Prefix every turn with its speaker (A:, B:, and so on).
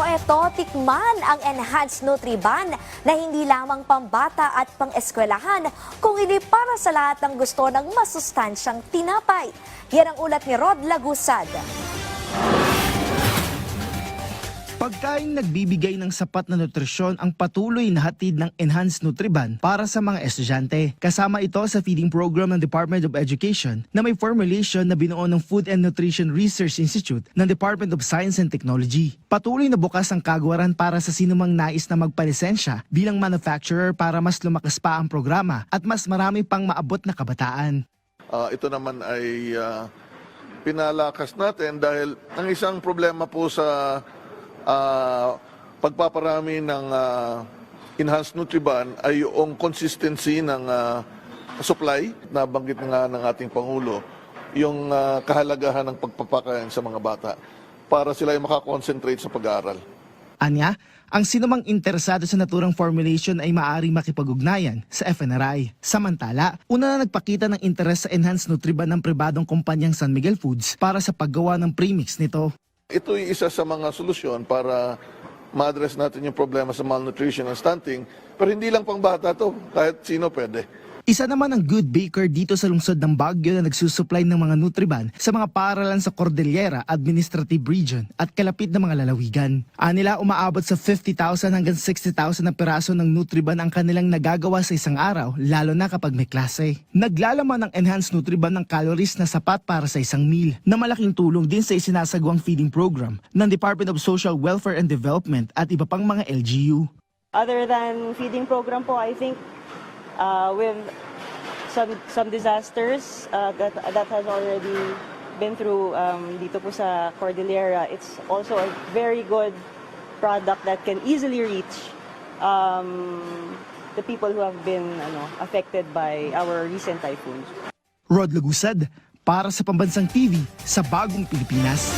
A: eto, tikman ang Enhanced Nutriban na hindi lamang pambata at pang-eskwelahan, kung hindi para sa lahat ng gusto ng masustansyang tinapay. Yan ang ulat ni Rod Lagusad.
B: Pagkain nagbibigay ng sapat na nutrisyon ang patuloy na hatid ng Enhanced Nutriban para sa mga estudyante. Kasama ito sa feeding program ng Department of Education na may formulation na binuo ng Food and Nutrition Research Institute ng Department of Science and Technology. Patuloy na bukas ang kagawaran para sa sinumang nais na magpalisensya bilang manufacturer para mas lumakas pa ang programa at mas marami pang maabot na kabataan.
C: Ito naman ay pinalakas natin dahil ang isang problema po sa pagpaparami ng Enhanced Nutriban ay yung consistency ng supply. Nabanggit nga ng ating Pangulo yung kahalagahan ng pagpapakain sa mga bata para sila ay makakonsentrate sa pag-aaral.
B: Anya, ang sinumang interesado sa naturang formulation ay maaaring makipag-ugnayan sa FNRI. Samantala, una na nagpakita ng interes sa Enhanced Nutriban ng pribadong kumpanyang San Miguel Foods para sa paggawa ng premix nito.
C: Ito ay isa sa mga solusyon para ma-address natin yung problema sa malnutrition and stunting. Pero hindi lang pang bata to, kahit sino pwede.
B: Isa naman ang Good Baker dito sa lungsod ng Baguio na nagsusupply ng mga Nutriban sa mga paaralan sa Cordillera Administrative Region at kalapit na mga lalawigan. Anila umaabot sa 50,000 hanggang 60,000 na piraso ng Nutriban ang kanilang nagagawa sa isang araw, lalo na kapag may klase. Naglalaman ng Enhanced Nutriban ng calories na sapat para sa isang meal, na malaking tulong din sa isinasagawang feeding program ng Department of Social Welfare and Development at iba pang mga LGU.
D: Other than feeding program po, I think with some disasters that has already been through dito po sa Cordillera, it's also a very good product that can easily reach the people who have been affected by our recent typhoons.
B: Rod Lagusad, para sa Pambansang TV sa Bagong Pilipinas.